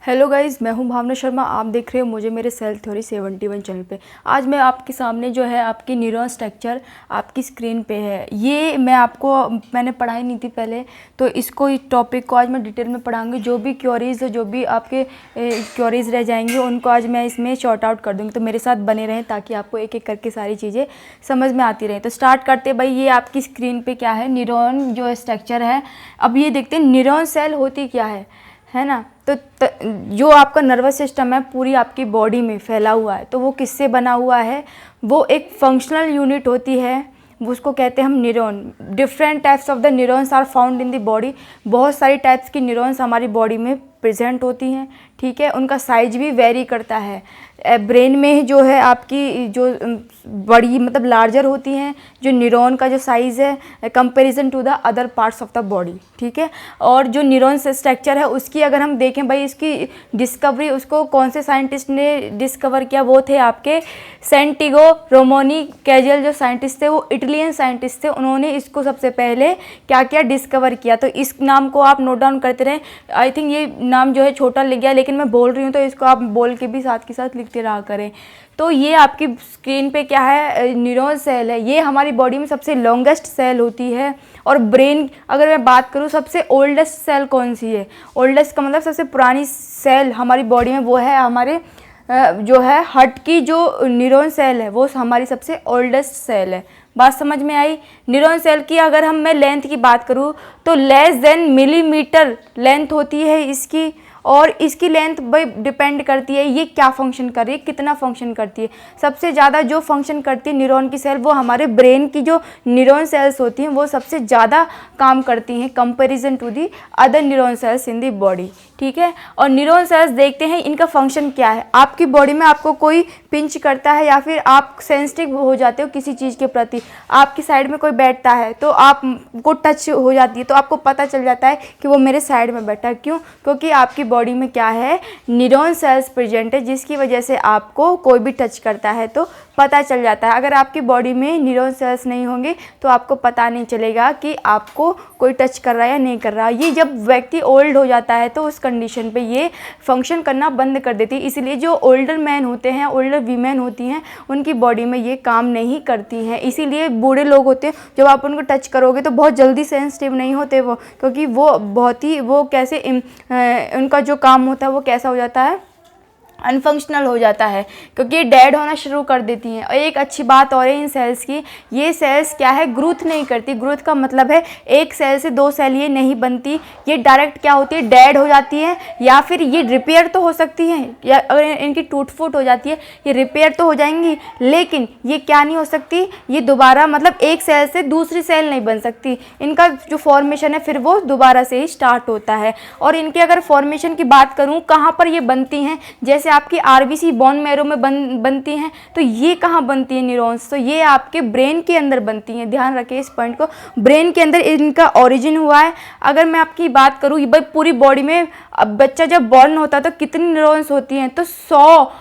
Hello guys, मैं हूं भावना शर्मा। आप देख रहे हो मुझे मेरे सेल थ्योरी 71 चैनल पे। आज मैं आपके सामने जो है आपकी न्यूरॉन स्ट्रक्चर आपकी स्क्रीन पे है। ये मैंने पढ़ाई नहीं थी पहले, तो इसको इस टॉपिक को आज मैं डिटेल में पढ़ाऊंगी। जो भी क्वेरीज जो भी आपके क्वेरीज रह जाएंगी उनको आज मैं इसमें शॉर्ट आउट कर दूँगी। तो मेरे साथ बने रहें ताकि आपको एक एक करके सारी चीज़ें समझ में आती रहें। तो स्टार्ट करते भाई। ये आपकी स्क्रीन पर क्या है, न्यूरॉन जो स्ट्रक्चर है। अब ये देखते हैं न्यूरॉन सेल होती क्या है ना। तो जो आपका नर्वस सिस्टम है पूरी आपकी बॉडी में फैला हुआ है, तो वो किससे बना हुआ है? वो एक फंक्शनल यूनिट होती है, उसको कहते हैं हम neuron. Different types of the neurons are found in the body. बहुत सारी टाइप्स की न्यूरॉन्स हमारी बॉडी में प्रेजेंट होती हैं, ठीक है। उनका साइज भी वेरी करता है। ब्रेन में जो है आपकी जो बड़ी मतलब लार्जर होती हैं जो न्यूरॉन का जो साइज़ है comparison to the other parts of the body, ठीक है। और जो न्यूरॉन स्ट्रक्चर है उसकी अगर हम देखें भाई, इसकी डिस्कवरी उसको कौन से साइंटिस्ट ने डिस्कवर किया? वो थे आपके सेंटिगो रोमोनी कैजल। जो साइंटिस्ट थे वो इटालियन साइंटिस्ट थे। उन्होंने इसको सबसे पहले क्या किया, डिस्कवर किया। तो इस नाम को आप नोट डाउन करते रहें। आई थिंक ये नाम जो है छोटा लिख गया, लेकिन मैं बोल रही हूँ तो इसको आप बोल के भी साथ के साथ लिखते रहा करें। तो ये आपकी स्क्रीन पे क्या है, न्यूरॉन सेल है। ये हमारी बॉडी में सबसे लॉन्गेस्ट सेल होती है। और ब्रेन अगर मैं बात करूँ सबसे ओल्डेस्ट सेल कौन सी है? ओल्डेस्ट का मतलब सबसे पुरानी सेल हमारी बॉडी में वो है हमारे जो है हार्ट की जो न्यूरॉन सेल है, वो हमारी सबसे ओल्डेस्ट सेल है। बात समझ में आई? न्यूरॉन सेल की अगर मैं लेंथ की बात करूँ तो लेस देन मिलीमीटर लेंथ होती है इसकी। और इसकी लेंथ भाई डिपेंड करती है ये क्या फंक्शन कर रही है, कितना फंक्शन करती है। सबसे ज़्यादा जो फंक्शन करती है न्यूरॉन की सेल, वो हमारे ब्रेन की जो न्यूरॉन सेल्स होती हैं वो सबसे ज़्यादा काम करती हैं comparison to the other neuron cells in the body, ठीक है। और न्यूरॉन सेल्स देखते हैं इनका फंक्शन क्या है। आपकी बॉडी में आपको कोई पिंच करता है या फिर आप सेंसिटिव हो जाते हो किसी चीज़ के प्रति, आपकी साइड में कोई बैठता है तो आपको टच हो जाती है, तो आपको पता चल जाता है कि वो मेरे साइड में बैठा है। क्यों? क्योंकि आपकी बॉडी में क्या है, न्यूरॉन सेल्स प्रेजेंट है, जिसकी वजह से आपको कोई भी टच करता है तो पता चल जाता है। अगर आपकी बॉडी में न्यूरॉन सेल्स नहीं होंगे तो आपको पता नहीं चलेगा कि आपको कोई टच कर रहा है या नहीं कर रहा। ये जब व्यक्ति ओल्ड हो जाता है तो उस कंडीशन पे ये फंक्शन करना बंद कर देती है। इसलिए जो ओल्डर मैन होते हैं, ओल्डर वीमेन होती हैं, उनकी बॉडी में ये काम नहीं करती हैं। इसीलिए बूढ़े लोग होते हैं, जब आप उनको टच करोगे तो बहुत जल्दी सेंसिटिव नहीं होते वो, क्योंकि वो बहुत ही वो कैसे उनका जो काम होता है वो कैसा हो जाता है, अनफंक्शनल हो जाता है, क्योंकि ये डेड होना शुरू कर देती हैं। और एक अच्छी बात और है इन सेल्स की, ये सेल्स क्या है, ग्रोथ नहीं करती। ग्रोथ का मतलब है एक सेल से दो सेल ये नहीं बनती, ये डायरेक्ट क्या होती है, डेड हो जाती है। या फिर ये रिपेयर तो हो सकती हैं, या अगर इनकी टूट फूट हो जाती है ये रिपेयर तो हो जाएंगी, लेकिन ये क्या नहीं हो सकती, ये दोबारा मतलब एक सेल से दूसरी सेल नहीं बन सकती। इनका जो फॉर्मेशन है फिर वो दोबारा से ही स्टार्ट होता है। और इनके अगर फॉर्मेशन की बात करूँ कहाँ पर ये बनती हैं, जैसे आपकी आरबीसी बोन मैरो में बनती हैं, तो ये कहाँ बनती है न्यूरॉन्स? तो ये आपके ब्रेन के अंदर बनती हैं। ध्यान रखें इस पॉइंट को, ब्रेन के अंदर इनका ओरिजिन हुआ है। अगर मैं आपकी बात करूँ पूरी बॉडी में, अब बच्चा जब बॉर्न होता है तो कितनी न्यूरॉन्स होती हैं? तो 100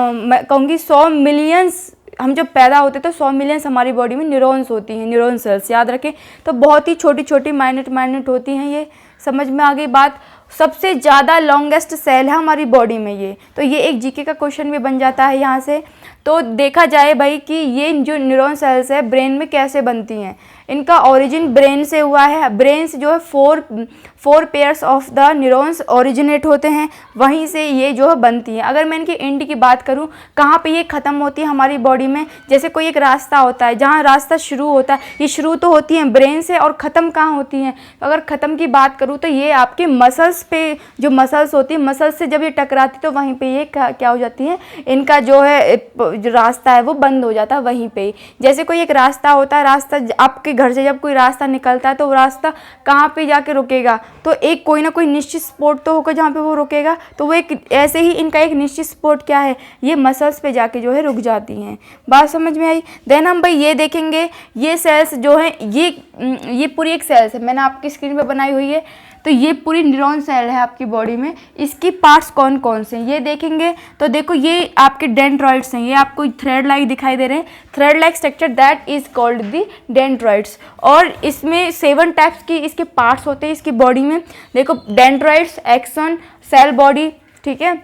मैं कहूँगी 100 मिलियंस। हम जब पैदा होते तो 100 मिलियंस हमारी बॉडी में न्यूरॉन्स होती हैं, न्यूरॉन सेल्स, याद रखें। तो बहुत ही छोटी छोटी माइन्यूट होती हैं। ये समझ में आ गई बात? सबसे ज़्यादा लॉन्गेस्ट सेल है हमारी बॉडी में ये। तो ये एक जीके का क्वेश्चन भी बन जाता है यहाँ से। तो देखा जाए भाई कि ये जो न्यूरॉन सेल्स है ब्रेन में कैसे बनती हैं, इनका ओरिजिन ब्रेन से हुआ है। ब्रेन से जो है four pairs of the neurons originate होते हैं, वहीं से ये जो है बनती हैं। अगर मैं इनकी एंड की बात करूँ, कहाँ पे ये ख़त्म होती है हमारी बॉडी में, जैसे कोई एक रास्ता होता है, जहाँ रास्ता शुरू होता है, ये शुरू तो होती हैं ब्रेन से और ख़त्म कहाँ होती हैं? अगर ख़त्म की बात करूँ तो ये आपके मसल्स पे, जो मसल्स होती है, मसल्स से जब ये टकराती तो वहीं पे ये क्या हो जाती है, इनका जो है जो रास्ता है वो बंद हो जाता है वहीं पे। जैसे कोई एक रास्ता होता है, रास्ता आपके घर से जब कोई रास्ता निकलता है तो वो रास्ता कहाँ पे जाके रुकेगा, तो एक कोई ना कोई निश्चित स्पॉट तो होगा जहाँ पे वो रुकेगा। तो वो एक ऐसे ही इनका एक निश्चित स्पॉट क्या है, ये मसल्स पे जाके जो है रुक जाती हैं। बात समझ में आई? देन हम भाई ये देखेंगे, ये सेल्स जो है ये पूरी एक सेल्स है, मैंने आपकी स्क्रीन पे बनाई हुई है। तो ये पूरी न्यूरॉन सेल है आपकी बॉडी में। इसकी पार्ट्स कौन कौन से हैं ये देखेंगे। तो देखो ये आपके डेंड्रॉइड्स हैं, ये आपको थ्रेड लाइक दिखाई दे रहे हैं, thread like structure that is called the dendroids. और इसमें 7 टाइप्स की इसके पार्ट्स होते हैं इसकी बॉडी में। देखो डेंड्रॉइड्स, एक्सन, सेल बॉडी, ठीक है।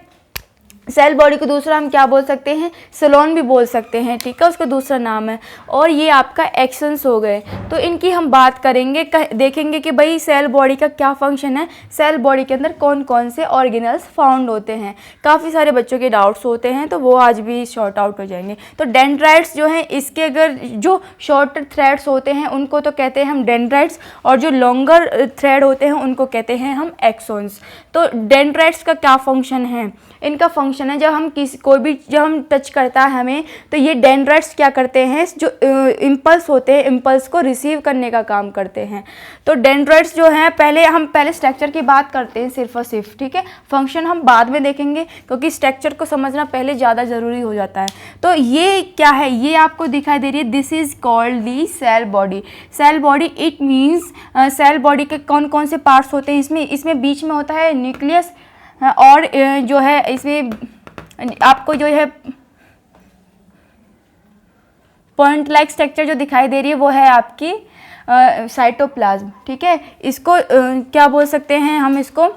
सेल बॉडी को दूसरा हम क्या बोल सकते हैं, सेलोन भी बोल सकते हैं, ठीक है, उसका दूसरा नाम है। और ये आपका एक्सन्स हो गए। तो इनकी हम बात करेंगे, देखेंगे कि भाई सेल बॉडी का क्या फंक्शन है, सेल बॉडी के अंदर कौन कौन से ऑर्गेनल्स फाउंड होते हैं। काफ़ी सारे बच्चों के डाउट्स होते हैं, तो वो आज भी शॉर्ट आउट हो जाएंगे। तो डेंड्राइट्स जो हैं, इसके अगर जो शॉर्ट थ्रेड्स होते हैं उनको तो कहते हैं हम डेंड्राइट्स, और जो लॉन्गर थ्रेड होते हैं उनको कहते हैं हम एक्सोन्स। तो डेंड्राइट्स का क्या फंक्शन है, इनका फंक्शन है जब हम जब हम टच करता है हमें, तो ये डेंड्राइट्स क्या करते हैं, जो इम्पल्स होते हैं, इम्पल्स को रिसीव करने का काम करते हैं। तो डेंड्राइट्स जो हैं, पहले स्ट्रक्चर की बात करते हैं सिर्फ और सिर्फ, ठीक है, फंक्शन हम बाद में देखेंगे, क्योंकि स्ट्रक्चर को समझना पहले ज़्यादा ज़रूरी हो जाता है। तो ये क्या है, ये आपको दिखाई दे रही है, this is called the cell body. Cell body it means cell body के कौन कौन से पार्ट्स होते हैं, इसमें बीच में होता है न्यूक्लियस, और जो है इसमें आपको जो है पॉइंट लाइक स्ट्रक्चर जो दिखाई दे रही है वो है आपकी साइटोप्लाज्म, ठीक है। इसको क्या बोल सकते हैं हम, इसको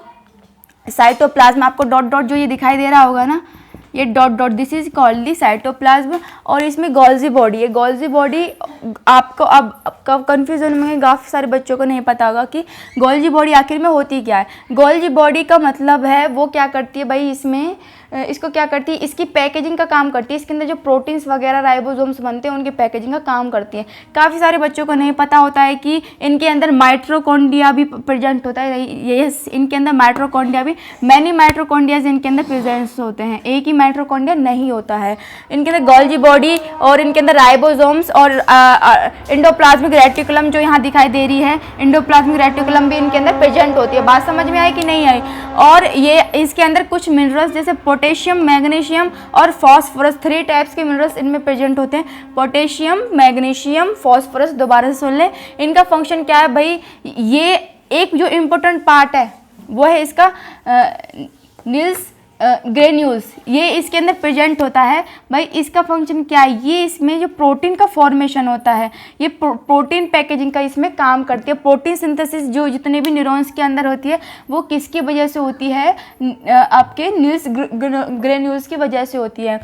साइटोप्लाज्म। आपको डॉट डॉट जो ये दिखाई दे रहा होगा ना, ये dot dot, this is called the cytoplasm. और इसमें गोल्जी बॉडी है। गोल्जी बॉडी आपको अब कन्फ्यूजन में काफ़ी सारे बच्चों को नहीं पता होगा कि गोल्जी बॉडी आखिर में होती क्या है। गोल्जी बॉडी का मतलब है वो क्या करती है भाई, इसको क्या करती है, इसकी पैकेजिंग का काम करती है। इसके अंदर जो प्रोटीन्स वगैरह राइबोसोम्स बनते हैं उनकी पैकेजिंग का काम करती है। काफ़ी सारे बच्चों को नहीं पता होता है कि इनके अंदर माइटोकॉन्ड्रिया भी प्रेजेंट होता है। ये इनके अंदर माइटोकॉन्ड्रिया भी, मैनी माइटोकॉन्ड्रियाज इनके अंदर प्रेजेंट होते हैं, एक ही माइटोकॉन्ड्रिया नहीं होता है। इनके अंदर गोल्जी बॉडी और इनके अंदर राइबोसोम्स और एंडोप्लाज्मिक रेटिकुलम जो यहाँ दिखाई दे रही है, एंडोप्लाज्मिक रेटिकुलम भी इनके अंदर प्रेजेंट होती है। बात समझ में आई कि नहीं आई। और ये इसके अंदर कुछ मिनरल्स जैसे पोटेशियम, मैग्नीशियम और फॉस्फोरस, 3 टाइप्स के मिनरल्स इनमें प्रेजेंट होते हैं। पोटेशियम, मैग्नीशियम, फॉस्फोरस, दोबारा से सुन लें। इनका फंक्शन क्या है भाई, ये एक जो इम्पोर्टेंट पार्ट है वो है इसका नील्स ग्रेन्यूल्स, ये इसके अंदर प्रेजेंट होता है भाई। इसका फंक्शन क्या है, ये इसमें जो प्रोटीन का फॉर्मेशन होता है, ये प्रोटीन पैकेजिंग का इसमें काम करती है। प्रोटीन सिंथेसिस जो जितने भी न्यूरॉन्स के अंदर होती है वो किसकी वजह से होती है, आपके नील्स ग्रेन्यूल्स की वजह से होती है।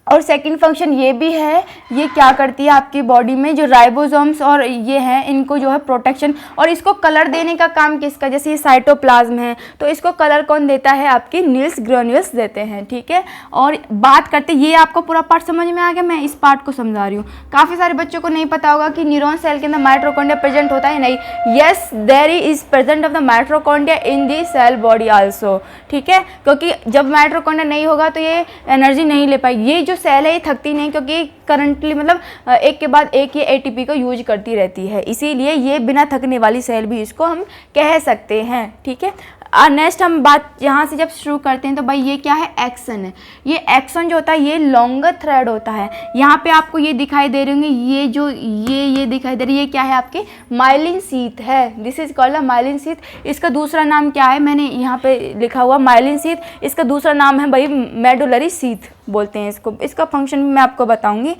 और सेकंड फंक्शन ये भी है, ये क्या करती है आपकी बॉडी में जो राइबोसोम्स और ये हैं इनको जो है प्रोटेक्शन, और इसको कलर देने का काम किसका, जैसे ये साइटोप्लाज्म है तो इसको कलर कौन देता है, आपकी नील्स ग्रेन्यूल्स देते हैं, ठीक है। और बात करते, ये आपको पूरा पार्ट समझ में आ गया, मैं इस पार्ट को समझा रही हूँ। काफ़ी सारे बच्चों को नहीं पता होगा कि न्यूरॉन सेल के अंदर माइटोकॉन्ड्रिया प्रेजेंट होता है, नहीं, yes there is present of the mitochondria in the cell body also, ठीक है। क्योंकि जब माइटोकॉन्ड्रिया नहीं होगा तो ये एनर्जी नहीं ले पाएगी। ये जो सेल है ये थकती नहीं, क्योंकि करंटली मतलब एक के बाद एक ये एटीपी को यूज करती रहती है, इसीलिए ये बिना थकने वाली सेल भी इसको हम कह सकते हैं, ठीक है। नेक्स्ट हम बात यहाँ से जब शुरू करते हैं तो भाई ये क्या है, एक्सन है। ये एक्सन जो होता है ये लॉन्गर थ्रेड होता है। यहाँ पे आपको ये दिखाई दे रहे होंगे, ये जो ये दिखाई दे रही है, ये क्या है आपके माइलिन शीथ है। This is called a myelin sheath. इसका दूसरा नाम क्या है, मैंने यहाँ पे लिखा हुआ माइलिन शीथ। इसका दूसरा नाम है भाई मेडुलरी शीथ बोलते हैं इसको। इसका फंक्शन मैं आपको बताऊँगी।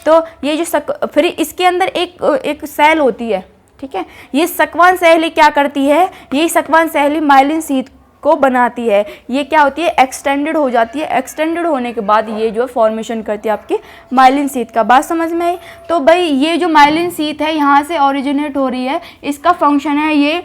तो ये जो फिर इसके अंदर एक सेल होती है, ठीक है। ये सक्वान सेल क्या करती है, ये सक्वान सेल माइलिन शीथ को बनाती है। ये क्या होती है, एक्सटेंडेड हो जाती है। एक्सटेंडेड होने के बाद ये जो फॉर्मेशन करती है आपकी माइलिन शीथ का। बात समझ में आई। तो भाई ये जो माइलिन शीथ है यहाँ से ओरिजिनेट हो रही है। इसका फंक्शन है, ये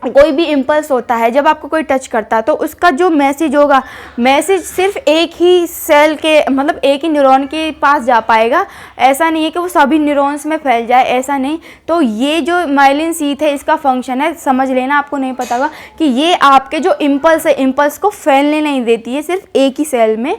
कोई भी इम्पल्स होता है जब आपको कोई टच करता है तो उसका जो मैसेज होगा, मैसेज सिर्फ एक ही सेल के मतलब एक ही न्यूरॉन के पास जा पाएगा। ऐसा नहीं है कि वो सभी न्यूरॉन्स में फैल जाए, ऐसा नहीं। तो ये जो माइलिन शीथ है इसका फंक्शन है, समझ लेना, आपको नहीं पता होगा कि ये आपके जो इम्पल्स है, इम्पल्स को फैलने नहीं देती है, सिर्फ एक ही सेल में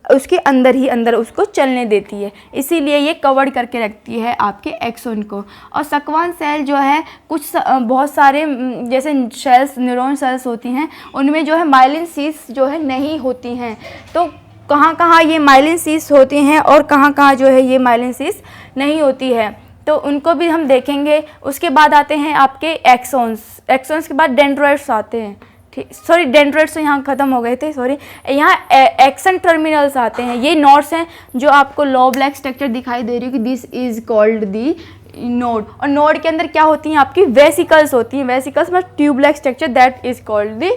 उसके अंदर ही अंदर उसको चलने देती है। इसीलिए ये कवर करके रखती है आपके एक्सोन को। और सक्वान सेल जो है कुछ बहुत सारे जैसे सेल्स, न्यूरॉन सेल्स होती हैं, उनमें जो है माइलिन शीथ्स जो है नहीं होती हैं। तो कहाँ कहाँ ये माइलिन शीथ्स होती हैं और कहाँ कहाँ जो है ये माइलिन शीथ्स नहीं होती है, तो उनको भी हम देखेंगे। उसके बाद आते हैं आपके एक्सोन्स। एक्सोन्स के बाद डेंड्राइट्स आते हैं, ठीक, सॉरी डेंड्राइट्स तो यहाँ ख़त्म हो गए थे, सॉरी। यहाँ एक्सन टर्मिनल्स आते हैं। ये नोड्स हैं जो आपको लोब लाइक स्ट्रक्चर दिखाई दे रही है कि this is called the node. और नोड के अंदर क्या होती हैं आपकी वेसिकल्स होती हैं। वेसिकल्स मतलब tube like structure, that is called the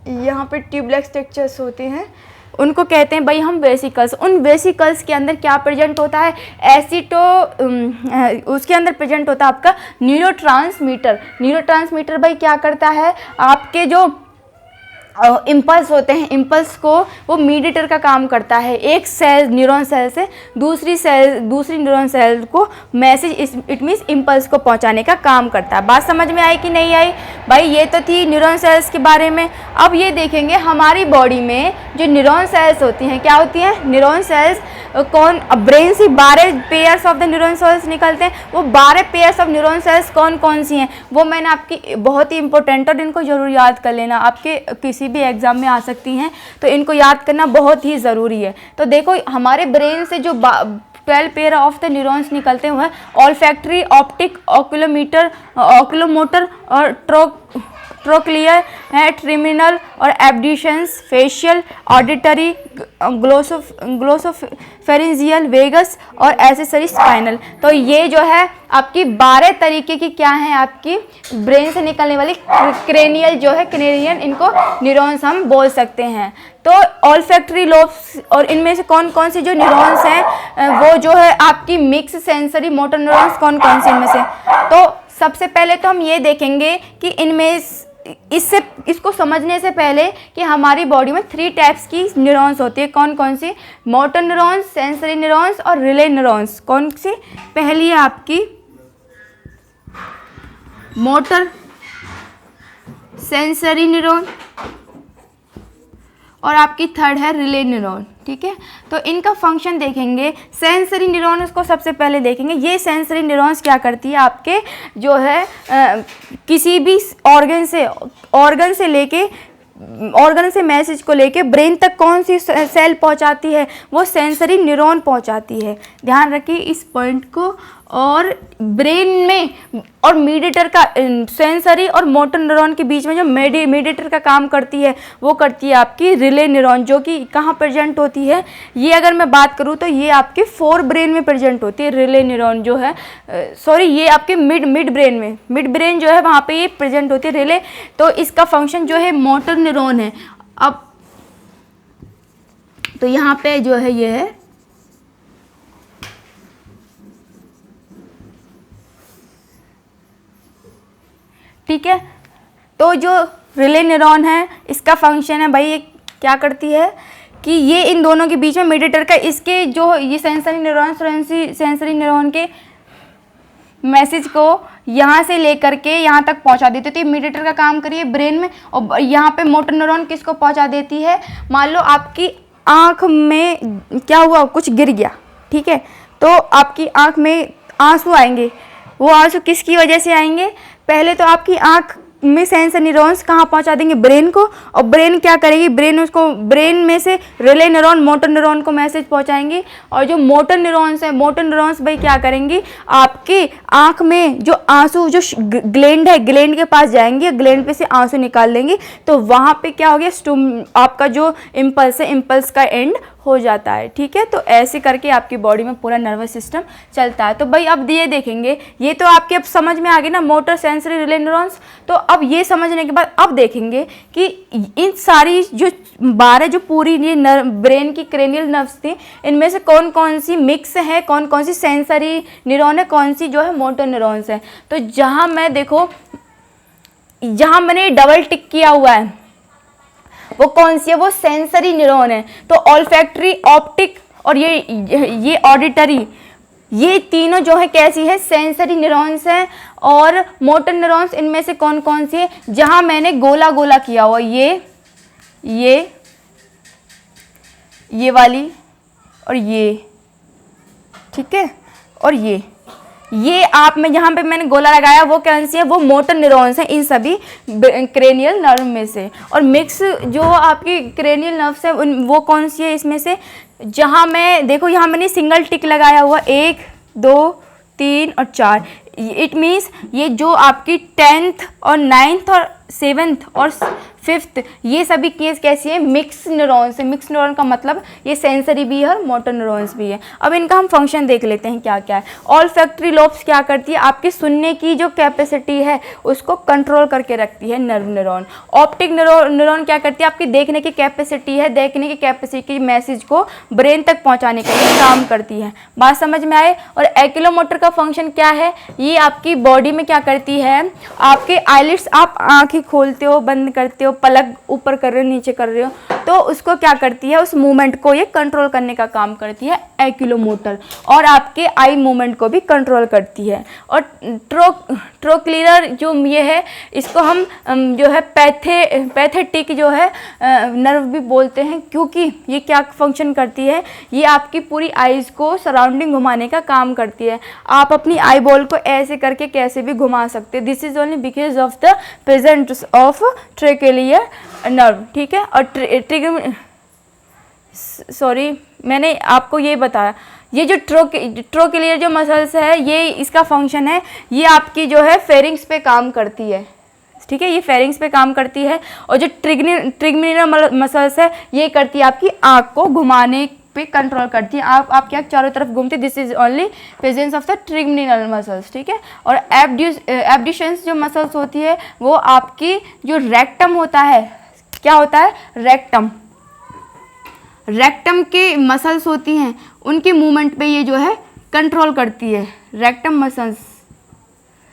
यहाँ पे ट्यूबलेस स्ट्रक्चर्स होते हैं, उनको कहते हैं भाई हम वेसिकल्स। उन वेसिकल्स के अंदर क्या प्रेजेंट होता है, उसके अंदर प्रेजेंट होता है आपका न्यूरोट्रांसमीटर। न्यूरोट्रांसमीटर भाई क्या करता है, आपके जो इम्पल्स होते हैं, इम्पल्स को वो मीडिएटर का काम करता है। एक सेल, न्यूरॉन सेल से दूसरी न्यूरॉन सेल को मैसेज, इट मीन्स इम्पल्स को पहुंचाने का काम करता है। बात समझ में आई कि नहीं आई भाई? ये तो थी न्यूरॉन सेल्स के बारे में। अब ये देखेंगे हमारी बॉडी में जो न्यूरॉन सेल्स होती हैं, क्या होती हैं न्यूरॉन सेल्स, कौन, ब्रेन से 12 pairs of the neuron cells निकलते हैं। वो 12 पेयर्स ऑफ न्यूरॉन सेल्स कौन कौन सी हैं वो मैंने आपकी, बहुत ही इंपॉर्टेंट, और इनको जरूर याद कर लेना, आपके किसी भी एग्जाम में आ सकती हैं, तो इनको याद करना बहुत ही ज़रूरी है। तो देखो हमारे ब्रेन से जो 12 पेयर ऑफ द न्यूरॉन्स निकलते हुए, ऑल्फैक्टरी, ऑप्टिक, ऑक्यूलोमीटर, ऑक्यूलोमोटर और ट्रोक्लियर है, ट्रिमिनल और एब्डिशंस, फेशियल, ऑडिटरी, ग्लोसोफेरेंजियल, वेगस और एसेसरी स्पाइनल। तो ये जो है आपकी 12 तरीके की क्या है, आपकी ब्रेन से निकलने वाली क्रेनियल जो है, क्रेनियल इनको न्यूरॉन्स हम बोल सकते हैं। तो ऑल्फैक्टरी लोब्स, और इनमें से कौन कौन सी जो न्यूरॉन्स हैं वो जो है आपकी मिक्स सेंसरी मोटर न्यूरॉन्स, कौन कौन सी इनमें से। तो सबसे पहले तो हम ये देखेंगे कि इनमें इसको समझने से पहले कि हमारी बॉडी में 3 टाइप्स की न्यूरॉन्स होती है, कौन कौन सी, मोटर न्यूरॉन्स, सेंसरी न्यूरॉन्स और रिले न्यूरॉन्स। कौन सी? पहली है आपकी मोटर सेंसरी न्यूरॉन और आपकी थर्ड है रिले न्यूरॉन। ठीक है, तो इनका फंक्शन देखेंगे। सेंसरी न्यूरॉन्स को सबसे पहले देखेंगे। ये सेंसरी न्यूरॉन्स क्या करती है, आपके जो है किसी भी ऑर्गन से मैसेज को लेके ब्रेन तक कौन सी सेल पहुंचाती है, वो सेंसरी न्यूरॉन पहुंचाती है। ध्यान रखिए इस पॉइंट को। और ब्रेन में और मीडिएटर का, सेंसरी और मोटर न्यूरॉन के बीच में जो मीडिएटर का काम करती है वो करती है आपकी रिले न्यूरॉन, जो कि कहाँ प्रेजेंट होती है, ये अगर मैं बात करूँ तो ये आपके 4 ब्रेन में प्रेजेंट होती है। रिले न्यूरॉन जो है, ये आपके मिड ब्रेन जो है वहाँ पे ये प्रेजेंट होती है रिले। तो इसका फंक्शन जो है मोटर न्यूरॉन है। अब तो यहाँ पे जो है ये है ठीक है। तो जो रिले न्यूरॉन है इसका फंक्शन है भाई, ये क्या करती है कि ये इन दोनों के बीच में मीडिएटर का, इसके जो ये सेंसरी न्यूरॉन के मैसेज को यहाँ से लेकर के यहाँ तक पहुँचा देती है। तो ये मीडिएटर का काम करिए ब्रेन में, और यहाँ पे मोटर न्यूरॉन किसको पहुँचा देती है, मान लो आपकी आँख में क्या हुआ, कुछ गिर गया, ठीक है, तो आपकी आँख में आंसू आएंगे। वो आंसू किसकी वजह से आएंगे, पहले तो आपकी आँख में सेंसर न्यूरॉन्स कहाँ पहुँचा देंगे, ब्रेन को, और ब्रेन क्या करेगी, ब्रेन में से रिले न्यूरॉन मोटर न्यूरॉन को मैसेज पहुँचाएंगी। और जो मोटर न्यूरॉन्स भाई क्या करेंगी, आपकी आँख में जो आंसू, जो ग्लैंड है, ग्लैंड के पास जाएंगे, ग्लैंड पे से आंसू निकाल लेंगी। तो वहाँ पे क्या हो गया, आपका जो इम्पल्स है, इम्पल्स का एंड हो जाता है। ठीक है, तो ऐसे करके आपकी बॉडी में पूरा नर्वस सिस्टम चलता है। तो भाई अब ये देखेंगे, ये तो आपके अब समझ में आ गई ना, मोटर, सेंसरी, रिले न्यूरॉन्स। तो अब ये समझने के बाद अब देखेंगे कि इन सारी जो 12 जो पूरी ये ब्रेन की क्रेनियल नर्व्स थी, इनमें से कौन कौन सी मिक्स है, कौन कौन सी सेंसरी न्यूरॉन है, कौन सी जो है मोटर न्यूरॉन्स है। तो जहाँ मैं देखो, जहाँ मैंने डबल टिक किया हुआ है वो कौन सी है, वो सेंसरी न्यूरॉन है। तो ऑल्फैक्टरी, ऑप्टिक और ये ऑडिटरी, ये तीनों जो है कैसी है, सेंसरी न्यूरॉन्स हैं। और मोटर न्यूरॉन्स इनमें से कौन कौन सी है, जहां मैंने गोला गोला किया हुआ, ये वाली और ये, ठीक है, और ये आप में जहाँ पे मैंने गोला लगाया वो कौन सी है, वो मोटर न्यूरॉन्स हैं इन सभी क्रेनियल नर्व में से। और मिक्स जो आपकी क्रेनियल नर्व्स है वो कौन सी है इसमें से, जहाँ मैं देखो यहाँ मैंने सिंगल टिक लगाया हुआ, 1 2 3 और 4। इट मीन्स ये जो आपकी 10th और 9th और 7th और फिफ्थ, ये सभी केस कैसी है, मिक्स न्यूरॉन्स है। मिक्स न्यूरॉन का मतलब ये सेंसरी भी है और मोटर न्यूरॉन्स भी है। अब इनका हम फंक्शन देख लेते हैं क्या क्या है। ऑल्फैक्टरी लोब्स क्या करती है, आपकी सुनने की जो कैपेसिटी है उसको कंट्रोल करके रखती है नर्व न्यूरॉन। ऑप्टिक न्यूरॉन क्या करती है, आपकी देखने की कैपेसिटी है, देखने की कैपेसिटी मैसेज को ब्रेन तक पहुंचाने के लिए काम करती है। बात समझ में आए। और एक्लोमोटर का फंक्शन क्या है, ये आपकी बॉडी में क्या करती है, आपके आईलिड्स, आप आंखें खोलते हो बंद करते हो, पलक ऊपर कर रहे हो नीचे कर रहे हो, तो उसको क्या करती है, उस मूवमेंट को ये कंट्रोल करने का काम करती है एक्लोमोटर। और आपके आई मूवमेंट को भी कंट्रोल करती है। और ट्रोक्लियर जो ये है, इसको हम जो है पैथेटिक जो है नर्व भी बोलते हैं, क्योंकि ये क्या फंक्शन करती है, ये आपकी पूरी आईज को सराउंडिंग घुमाने का काम करती है। आप अपनी आई बॉल को ऐसे करके कैसे भी घुमा सकते हैं। This is only because of the presence of trochlear nerve, ठीक है। और सॉरी, मैंने आपको ये बताया, ये जो ट्रोक्लियर जो मसल्स है, ये इसका फंक्शन है, ये आपकी जो है फेरिंग्स पे काम करती है, ठीक है, ये फेरिंग्स पे काम करती है। और जो ट्रिगमिनल मसल्स है, ये करती है आपकी आँख को घुमाने पे कंट्रोल करती है। आप क्या चारों तरफ घूमते, this is only presence of the trigeminal muscles, ठीक है। और एब्ड्यूशंस जो मसल्स होती है, वो आपकी जो रेक्टम होता है, क्या होता है, रेक्टम के मसल्स होती हैं, उनके मूवमेंट पे ये जो है कंट्रोल करती है, रेक्टम मसल्स,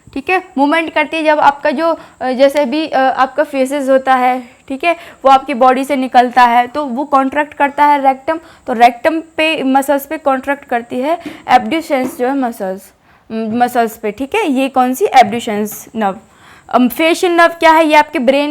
ठीक है। मूवमेंट करती है जब आपका जो जैसे भी आपका फेसेस होता है, ठीक है, वो आपकी बॉडी से निकलता है तो वो कॉन्ट्रैक्ट करता है रेक्टम, तो रेक्टम पे मसल्स पे कॉन्ट्रैक्ट करती है एब्ड्यूशंस जो है मसल्स पे, ठीक है। ये कौन सी, एब्ड्यूशंस नर्व। फेशियल नर्व क्या है, ये आपके ब्रेन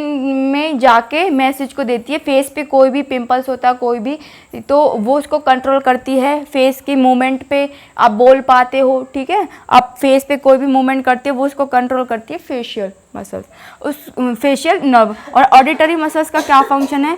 में जाके मैसेज को देती है। फेस पे कोई भी पिंपल्स होता है कोई भी, तो वो उसको कंट्रोल करती है। फेस की मूवमेंट पे आप बोल पाते हो, ठीक है, आप फेस पे कोई भी मूवमेंट करते हो वो उसको कंट्रोल करती है फेशियल मसल्स, उस फेशियल नर्व। और ऑडिटरी मसल्स का क्या फंक्शन है,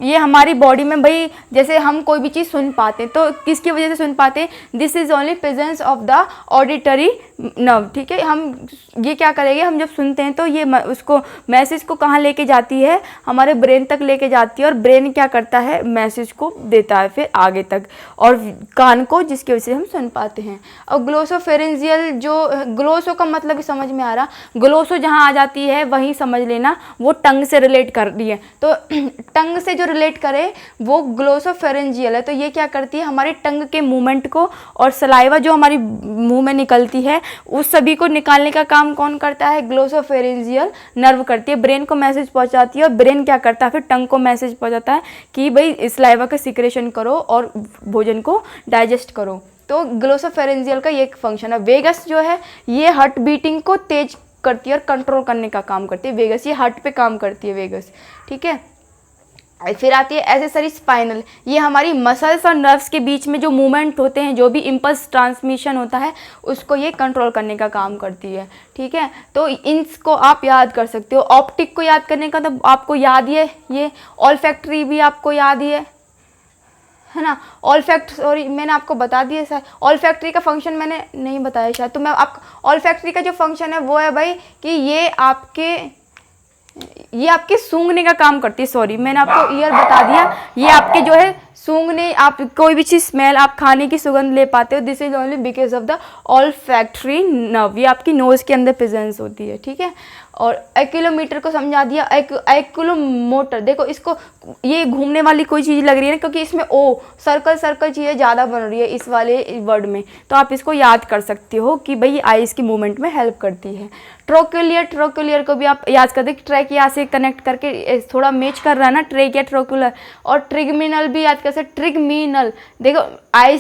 ये हमारी बॉडी में, भाई जैसे हम कोई भी चीज़ सुन पाते तो किसकी वजह से सुन पाते, this is only presence of the auditory nerve, ठीक है। हम ये क्या करेंगे, हम जब सुनते हैं तो ये उसको मैसेज को कहाँ लेके जाती है, हमारे ब्रेन तक लेके जाती है, और ब्रेन क्या करता है, मैसेज को देता है फिर आगे तक, और कान को, जिसकी वजह से हम सुन पाते हैं। और ग्लोसोफेरेंजियल जो, ग्लोसो का मतलब भी समझ में आ रहा, ग्लोसो जहाँ आ जाती है वहीं समझ लेना वो टंग से रिलेट कर रही है, तो टंग से जो रिलेट करे वो ग्लोसोफेरेंजियल है। तो ये क्या करती है, हमारी टंग के मूवमेंट को और सलाइवा जो हमारी मुंह में निकलती है उस सभी को निकालने का काम कौन करता है, ग्लोसोफेरेंजियल नर्व करती है। ब्रेन को मैसेज पहुंचाती है और ब्रेन क्या करता है, फिर टंग को मैसेज पहुंचाता है कि भाई सलाइवा का सिक्रेशन करो और भोजन को डाइजेस्ट करो। तो ग्लोसोफेरेंजियल का ये फंक्शन है। वेगस जो है ये हार्ट बीटिंग को तेज करती है और कंट्रोल करने का काम करती है। वेगस ये हार्ट पे काम करती है, वेगस, ठीक है। फिर आती है एक्सेसरी स्पाइनल, ये हमारी मसल्स और नर्व्स के बीच में जो मूवमेंट होते हैं, जो भी इम्पल्स ट्रांसमिशन होता है उसको ये कंट्रोल करने का काम करती है, ठीक है। तो इनको आप याद कर सकते हो। ऑप्टिक को याद करने का तो आपको याद ही है, ये ऑल्फैक्टरी भी आपको याद ही है ना। सॉरी मैंने आपको बता दिया सर, ऑल्फैक्टरी का फंक्शन मैंने नहीं बताया शायद, तो मैं आपको ऑल्फैक्टरी का जो फंक्शन है वो है भाई कि ये आपके सूंघने का काम करती है। सॉरी मैंने आपको ईयर बता दिया, ये आपके जो है सूंघने, आप कोई भी चीज़ स्मेल, आप खाने की सुगंध ले पाते हो, this is only because of the olfactory nerve, ये आपकी नोज़ के अंदर प्रेजेंस होती है, ठीक है। और एक्यूलोमीटर को समझा दिया। एक्यूलोमोटर, देखो इसको, ये घूमने वाली कोई चीज़ लग रही है ना, क्योंकि इसमें ओ सर्कल चीज़ें ज़्यादा बन रही है इस वाले वर्ड में, तो आप इसको याद कर सकते हो कि भाई आइज़ की मूवमेंट में हेल्प करती है। ट्रोक्लियर को भी आप याद कर दे, ट्रैकिया से कनेक्ट करके थोड़ा मैच कर रहा है ना, ट्रैकिया ट्रोक्युलर। और ट्रिगमिनल भी याद कर सकते, ट्रिगमिनल देखो आई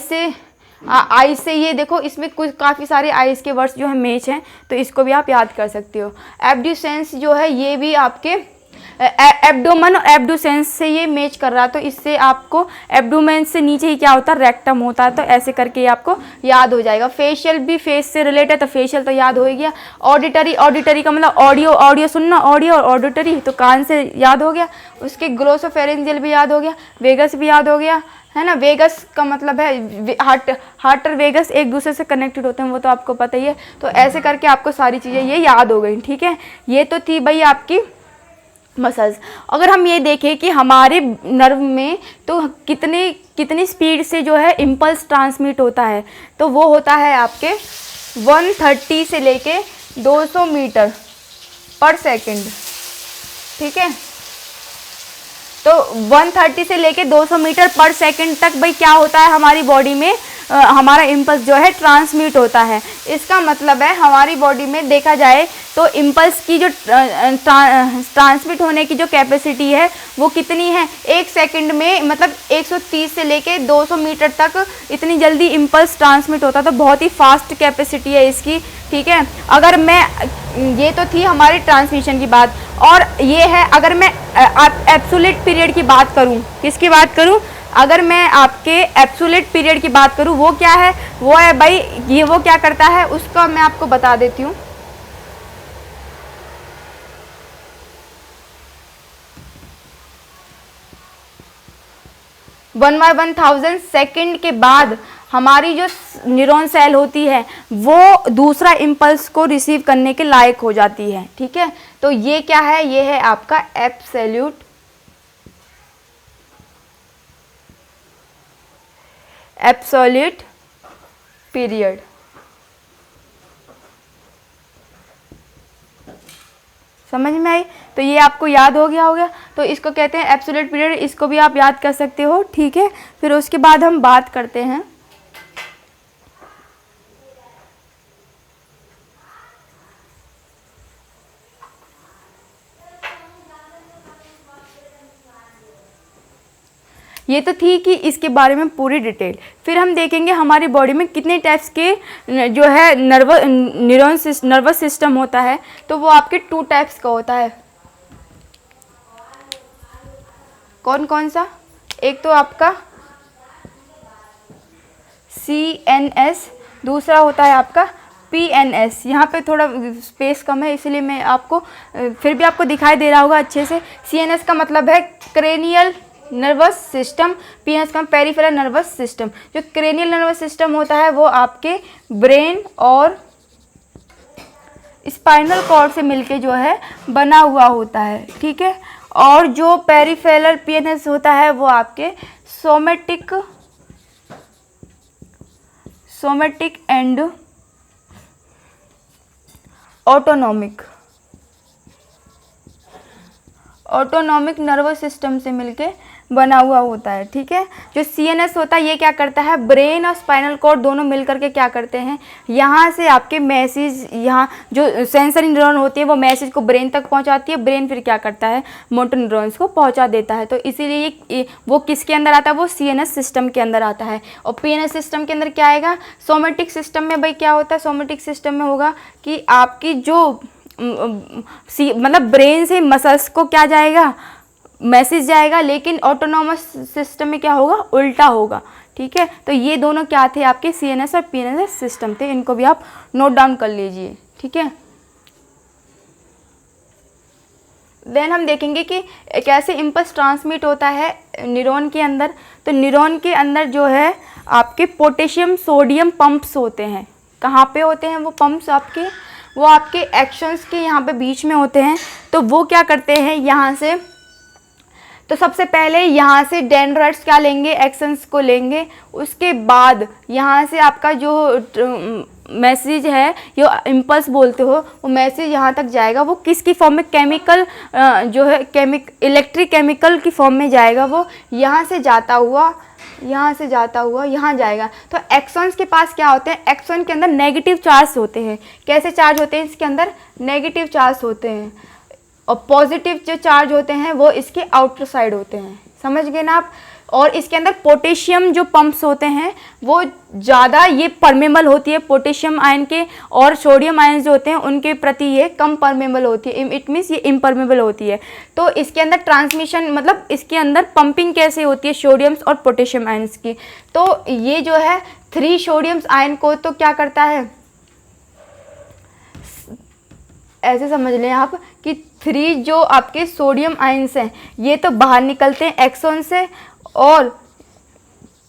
से ये देखो, इसमें कुछ काफ़ी सारे आइस के वर्ड्स जो है मैच हैं, तो इसको भी आप याद कर सकते हो। एब्ड्यूसेंस जो है ये भी आपके एब्डोमन और एब्डुसेंस से ये मैच कर रहा है, तो इससे आपको एब्डोमेन से नीचे ही क्या होता है, रेक्टम होता है, तो ऐसे करके ये आपको याद हो जाएगा। फेशियल भी फेस से रिलेटेड है, तो फेशियल तो याद हो गया। ऑडिटरी का मतलब ऑडियो सुनना, ऑडियो और ऑडिटरी, तो कान से याद हो गया। उसके ग्लोसोफेरेंजियल भी याद हो गया, वेगस भी याद हो गया, है ना। वेगस का मतलब है हार्ट और वेगस एक दूसरे से कनेक्टेड होते हैं, वो तो आपको पता ही है। तो ऐसे करके आपको सारी चीज़ें ये याद हो गई, ठीक है। ये तो थी भाई आपकी मसल्स। अगर हम ये देखें कि हमारे नर्व में तो कितनी स्पीड से जो है इम्पल्स ट्रांसमिट होता है, तो वो होता है आपके 130 से लेके 200 मीटर पर सेकंड। ठीक है, तो 130 से लेके 200 मीटर पर सेकंड तक भाई क्या होता है हमारी बॉडी में, हमारा इम्पल्स जो है ट्रांसमिट होता है। इसका मतलब है हमारी बॉडी में देखा जाए तो इम्पल्स की जो ट्रांसमिट होने की जो कैपेसिटी है वो कितनी है, एक सेकंड में मतलब 130 से लेके 200 मीटर तक इतनी जल्दी इम्पल्स ट्रांसमिट होता है, तो बहुत ही फास्ट कैपेसिटी है इसकी। ठीक है, अगर मैं, ये तो थी हमारी ट्रांसमिशन की बात, और ये है अगर मैं एब्सोल्यूट पीरियड की बात करूं, किसकी बात करूं, अगर मैं आपके एब्सोल्यूट पीरियड की बात करूं, वो क्या है, वो है भाई ये वो क्या करता है उसका मैं आपको बता देती हूँ। वन बाय 1000 सेकेंड के बाद हमारी जो न्यूरॉन सेल होती है वो दूसरा इम्पल्स को रिसीव करने के लायक हो जाती है। ठीक है, तो ये क्या है, ये है आपका एब्सोल्यूट पीरियड। समझ में आई, तो ये आपको याद हो गया, तो इसको कहते हैं एब्सोल्यूट पीरियड, इसको भी आप याद कर सकते हो। ठीक है, फिर उसके बाद हम बात करते हैं ये तो थी कि इसके बारे में पूरी डिटेल। फिर हम देखेंगे हमारी बॉडी में कितने टाइप्स के जो है नर्वस सिस्टम होता है, तो वो आपके 2 टाइप्स का होता है। कौन कौन सा, एक तो आपका CNS, दूसरा होता है आपका PNS। यहाँ पे थोड़ा स्पेस कम है इसलिए मैं आपको फिर भी आपको दिखाई दे रहा होगा अच्छे से। CNS का मतलब है क्रेनियल नर्वस सिस्टम, PNS का पेरिफेरल नर्वस सिस्टम। जो क्रेनियल नर्वस सिस्टम होता है वो आपके ब्रेन और स्पाइनल कॉर्ड से मिलके जो है बना हुआ होता है। ठीक है, और जो पेरिफेरल PNS होता है वो आपके somatic and autonomic nervous system से मिलके बना हुआ होता है। ठीक है, जो CNS होता है ये क्या करता है, ब्रेन और स्पाइनल कॉर्ड दोनों मिल करके क्या करते हैं, यहाँ से आपके मैसेज, यहाँ जो सेंसरी न्यूरॉन होती है वो मैसेज को ब्रेन तक पहुँचाती है, ब्रेन फिर क्या करता है मोटर न्यूरॉन्स को पहुँचा देता है। तो इसीलिए वो किसके अंदर आता है, वो CNS सिस्टम के अंदर आता है। और PNS सिस्टम के अंदर क्या आएगा, सोमेटिक सिस्टम में भाई क्या होता है, सोमेटिक सिस्टम में होगा कि आपकी जो मतलब ब्रेन से मसल्स को क्या जाएगा, मैसेज जाएगा, लेकिन ऑटोनॉमस सिस्टम में क्या होगा, उल्टा होगा। ठीक है, तो ये दोनों क्या थे आपके CNS और PNS सिस्टम थे, इनको भी आप नोट डाउन कर लीजिए। ठीक है, देन हम देखेंगे कि कैसे इम्पल्स ट्रांसमिट होता है न्यूरॉन के अंदर। तो न्यूरॉन के अंदर जो है आपके पोटेशियम सोडियम पंप्स होते हैं। कहाँ पे होते हैं वो पंप्स आपके, वो आपके एक्शंस के यहाँ पे बीच में होते हैं। तो वो क्या करते हैं, यहाँ से, तो सबसे पहले यहाँ से डेंड्राइट्स क्या लेंगे, एक्शंस को लेंगे, उसके बाद यहाँ से आपका जो मैसेज है, जो इम्पल्स बोलते हो, वो मैसेज यहाँ तक जाएगा। वो किसकी फॉर्म में, केमिकल जो है इलेक्ट्रिक केमिकल की फॉर्म में जाएगा। वो यहाँ से जाता हुआ यहाँ जाएगा। तो एक्सॉन्स के पास क्या होते हैं, एक्सॉन के अंदर नेगेटिव चार्ज होते हैं। कैसे चार्ज होते हैं, इसके अंदर नेगेटिव चार्ज होते हैं, और पॉजिटिव जो चार्ज होते हैं वो इसके आउटर साइड होते हैं। समझ गए ना आप। और इसके अंदर पोटेशियम जो पंप्स होते हैं वो ज़्यादा ये परमेबल होती है पोटेशियम आयन के, और सोडियम आयन जो होते हैं उनके प्रति ये कम परमेबल होती है, इट मीन्स ये इम्परमेबल होती है। तो इसके अंदर ट्रांसमिशन मतलब इसके अंदर पंपिंग कैसे होती है सोडियम्स और पोटेशियम आयन्स की। तो ये जो है 3 सोडियम्स आयन को तो क्या करता है, ऐसे समझ लें आप कि 3 जो आपके सोडियम आयन्स हैं ये तो बाहर निकलते हैं एक्सॉन से, और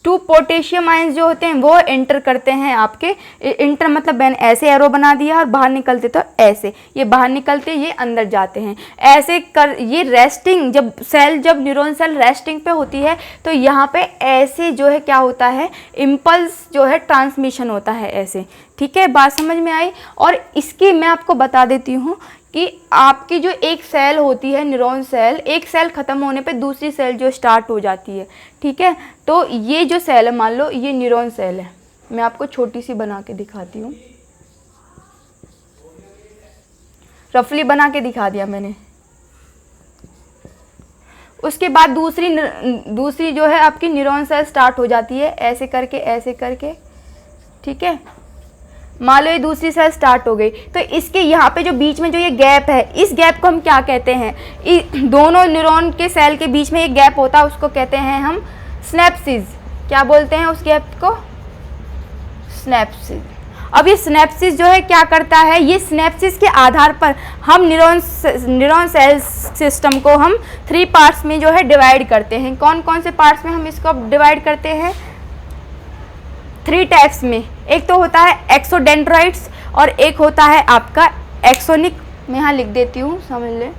2 पोटेशियम आयंस जो होते हैं वो एंटर करते हैं आपके, इंटर मतलब मैंने ऐसे एरो बना दिया और बाहर निकलते तो ऐसे, ये बाहर निकलते ये अंदर जाते हैं ऐसे कर, ये रेस्टिंग, जब न्यूरॉन सेल रेस्टिंग पे होती है तो यहाँ पे ऐसे जो है क्या होता है, इम्पल्स जो है ट्रांसमिशन होता है ऐसे। ठीक है, बात समझ में आई। और इसकी मैं आपको बता देती हूँ कि आपकी जो एक सेल होती है न्यूरॉन सेल, एक सेल ख़त्म होने पे दूसरी सेल जो स्टार्ट हो जाती है। ठीक है, तो ये जो सेल है, मान लो ये न्यूरॉन सेल है, मैं आपको छोटी सी बना के दिखाती हूँ, रफली बना के दिखा दिया मैंने। उसके बाद दूसरी जो है आपकी न्यूरॉन सेल स्टार्ट हो जाती है ऐसे करके। ठीक है, मान लो ये दूसरी सेल स्टार्ट हो गई, तो इसके यहाँ पे जो बीच में जो ये गैप है, इस गैप को हम क्या कहते हैं, दोनों न्यूरॉन के सेल के बीच में एक गैप होता है, उसको कहते हैं हम सिनेप्सिस। क्या बोलते हैं उस गैप को? सिनेप्सिस। अब ये सिनेप्सिस जो है क्या करता है, ये सिनेप्सिस के आधार पर हम न्यूरॉन सेल सिस्टम को हम 3 पार्ट्स में जो है डिवाइड करते हैं। कौन कौन से पार्ट्स में हम इसको डिवाइड करते हैं? 3 टाइप्स में। एक तो होता है एक्सोडेंड्राइट्स और एक होता है आपका एक्सोनिक। मैं यहाँ लिख देती हूँ, समझ ले।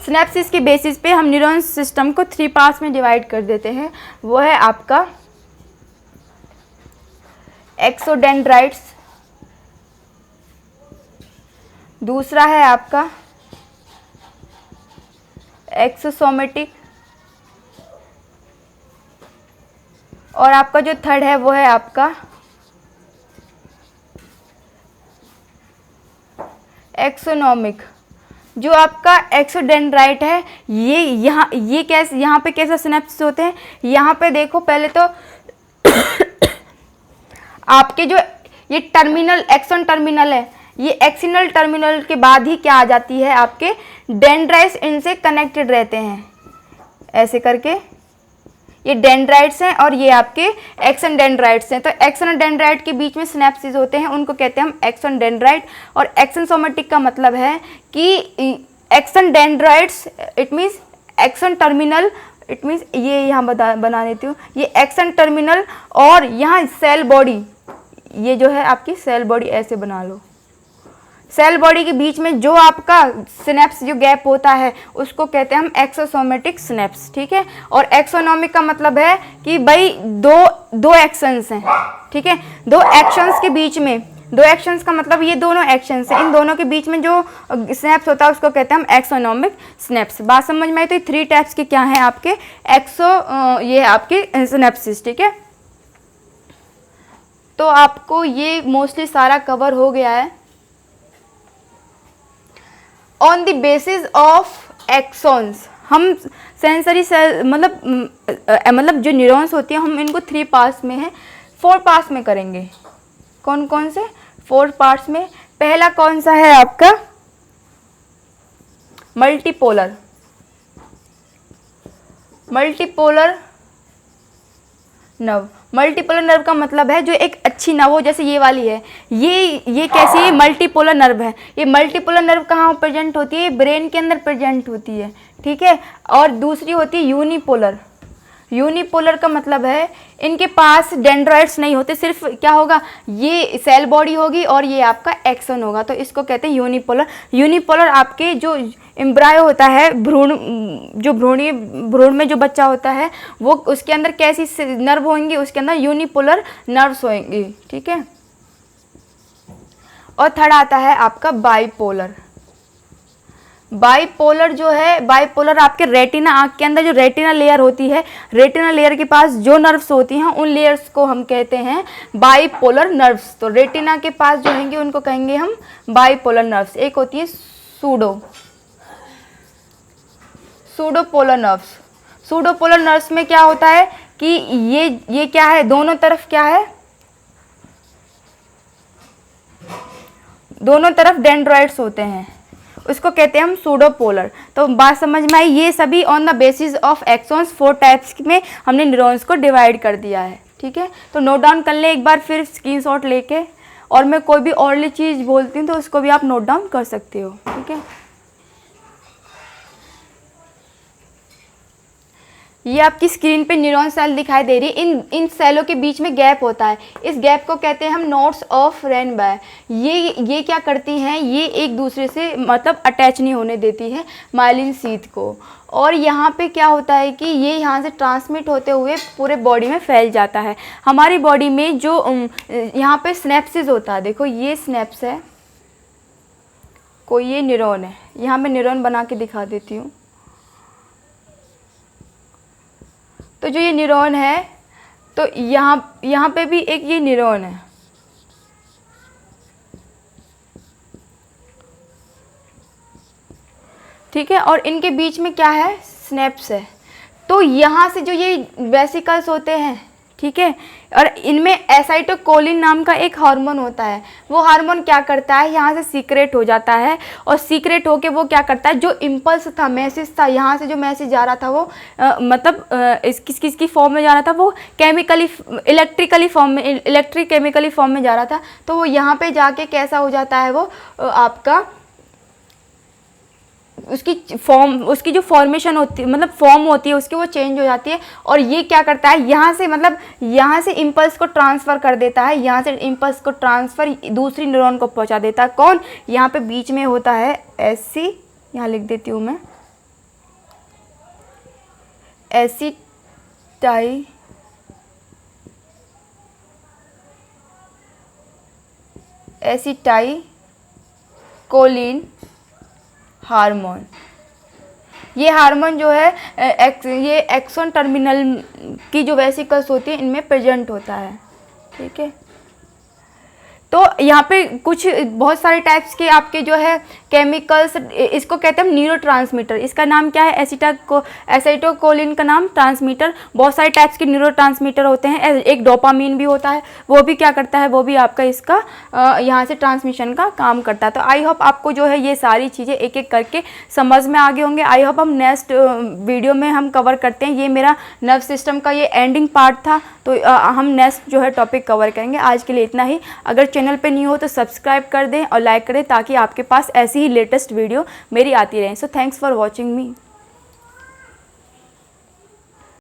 सिनेप्सिस के बेसिस पे हम न्यूरॉन सिस्टम को 3 पार्ट्स में डिवाइड कर देते हैं। वो है आपका एक्सोडेंड्राइट्स, दूसरा है आपका एक्सोसोमेटिक, और आपका जो थर्ड है वो है आपका एक्सोनोमिक। जो आपका एक्सोडेंड्राइट है ये कैसे, यहाँ पे कैसे सिनेप्सिस होते हैं, यहाँ पे देखो पहले तो आपके जो ये टर्मिनल, एक्सन टर्मिनल है, ये एक्सिनल टर्मिनल के बाद ही क्या आ जाती है, आपके डेंड्राइट्स इनसे कनेक्टेड रहते हैं ऐसे करके। ये डेंड्राइट्स हैं और ये आपके एक्सन डेंड्राइट्स हैं। तो एक्सन डेंड्राइट के बीच में सिनेप्सिस होते हैं, उनको कहते हैं हम एक्सन डेंड्राइट। और एक्सन सोमेटिक का मतलब है कि action dendrites it means action terminal, it means ये यहाँ बना देती हूँ, ये एक्सन टर्मिनल और यहाँ सेल बॉडी, ये जो है आपकी सेल बॉडी ऐसे बना लो। सेल बॉडी के बीच में जो आपका सिनेप्स जो गैप होता है उसको कहते हैं हम एक्सोसोमेटिक सिनेप्स। ठीक है, और एक्सोनोमिक का मतलब है कि भाई दो एक्शंस हैं। ठीक है, 2 एक्शंस के बीच में, 2 एक्शंस का मतलब ये दोनों एक्शंस हैं, इन दोनों के बीच में जो सिनेप्स होता है उसको कहते हैं हम एक्सोनोमिक सिनेप्स। बात समझ में आई? तो 3 टाइप्स के क्या हैं आपके ये आपके सिनेप्सिस। ठीक है, तो आपको ये मोस्टली सारा कवर हो गया है। On the basis of axons हम सेंसरी सेल मतलब जो न्यूरॉन्स होती हैं हम इनको 3 पार्ट्स में है, 4 पार्ट्स में करेंगे। कौन कौन से? 4 पार्ट्स में। पहला कौन सा है आपका? Multipolar. Multipolar nerve. Multipolar nerve का मतलब है जो एक अच्छी नर्व हो, जैसे ये वाली है, ये कैसी है? मल्टीपोलर नर्व है। ये मल्टीपोलर नर्व कहाँ प्रेजेंट होती है? ब्रेन के अंदर प्रेजेंट होती है। ठीक है, और दूसरी होती है यूनिपोलर। यूनिपोलर का मतलब है इनके पास डेंड्राइट्स नहीं होते, सिर्फ क्या होगा, ये सेल बॉडी होगी और ये आपका एक्सन होगा, तो इसको कहते हैं यूनिपोलर। यूनिपोलर आपके जो एम्ब्रायो होता है, भ्रूण में जो बच्चा होता है वो, उसके अंदर कैसी नर्व होंगी? उसके अंदर यूनिपोलर नर्व्स होंगी। ठीक है, और थर्ड आता है आपका बाइपोलर। बाइपोलर जो है, बाइपोलर आपके रेटिना, आँख के अंदर जो रेटिना लेयर होती है, रेटिना लेयर के पास जो नर्व्स होती हैं उन लेयर्स को हम कहते हैं बाइपोलर नर्व्स। तो रेटिना के पास जो होंगे उनको कहेंगे हम बाइपोलर नर्व्स। एक होती है सूडोपोलर नर्व्स। सूडोपोलर नर्व्स में क्या होता है कि ये क्या है, दोनों तरफ क्या है, दोनों तरफ डेंड्राइट्स होते हैं, उसको कहते हैं हम सूडोपोलर। तो बात समझ में आई? ये सभी on the basis of axons 4 types में हमने न्यूरॉन्स को डिवाइड कर दिया है। ठीक है, तो नोट डाउन कर ले एक बार फिर स्क्रीनशॉट लेके, और मैं कोई भी और चीज़ बोलती हूँ तो उसको भी आप नोट डाउन कर सकते हो। ठीक है, ये आपकी स्क्रीन पे न्यूरॉन सेल दिखाई दे रही है। इन सेलों के बीच में गैप होता है, इस गैप को कहते हैं हम नोड्स ऑफ रेनबे। ये क्या करती हैं, ये एक दूसरे से मतलब अटैच नहीं होने देती है माइलिन शीथ को। और यहाँ पे क्या होता है कि ये यहाँ से ट्रांसमिट होते हुए पूरे बॉडी में फैल जाता है। हमारी बॉडी में जो यहाँ पे स्नैप्सिस होता है, देखो ये स्नैप्स है, कोई ये न्यूरॉन है, यहाँ मैं न्यूरॉन बना के दिखा देती हूँ। तो जो ये न्यूरॉन है, तो यहाँ पे भी एक ये न्यूरॉन है, ठीक है, और इनके बीच में क्या है, स्नैप्स है। तो यहाँ से जो ये वेसिकल्स होते हैं, ठीक है, और इनमें एसाइटोकोलिन नाम का एक हार्मोन होता है। वो हार्मोन क्या करता है, यहाँ से सीक्रेट हो जाता है, और सीक्रेट होके वो क्या करता है, जो इम्पल्स था, मैसेज था, यहाँ से जो मैसेज जा रहा था वो किसकी फॉर्म में जा रहा था, वो केमिकली इलेक्ट्रिक केमिकली फॉर्म में जा रहा था। तो वो यहाँ पे जाके कैसा हो जाता है, वो आपका उसकी जो फॉर्मेशन होती है, मतलब फॉर्म होती है उसकी, वो चेंज हो जाती है। और ये क्या करता है, यहाँ से मतलब यहाँ से इम्पल्स को ट्रांसफ़र कर देता है, यहाँ से इम्पल्स को ट्रांसफ़र दूसरी न्यूरॉन को पहुँचा देता है। कौन, यहाँ पे बीच में होता है एसी, यहाँ लिख देती हूँ मैं, एसिटाइलकोलिन हार्मोन। ये हार्मोन जो है ये एक्सोन टर्मिनल की जो वेसिकल्स होती हैं इनमें प्रेजेंट होता है, ठीक है। तो यहाँ पे कुछ बहुत सारे टाइप्स के आपके जो है केमिकल्स, इसको कहते हैं हम न्यूरोट्रांसमीटर। इसका नाम क्या है, एसिटाइलकोलिन का नाम ट्रांसमीटर। बहुत सारे टाइप्स के न्यूरोट्रांसमीटर होते हैं। एक डोपामीन भी होता है, वो भी क्या करता है, वो भी आपका इसका यहाँ से ट्रांसमिशन का काम करता है। तो आई होप आपको जो है ये सारी चीज़ें एक एक करके समझ में आ गए होंगे। आई होप हम नेक्स्ट वीडियो में हम कवर करते हैं। ये मेरा नर्व सिस्टम का ये एंडिंग पार्ट था, तो हम नेक्स्ट जो है टॉपिक कवर करेंगे। आज के लिए इतना ही। अगर चैनल पे नहीं हो तो सब्सक्राइब कर दें और लाइक करें, ताकि आपके पास ऐसी ही लेटेस्ट वीडियो मेरी आती रहे। So thanks for watching me.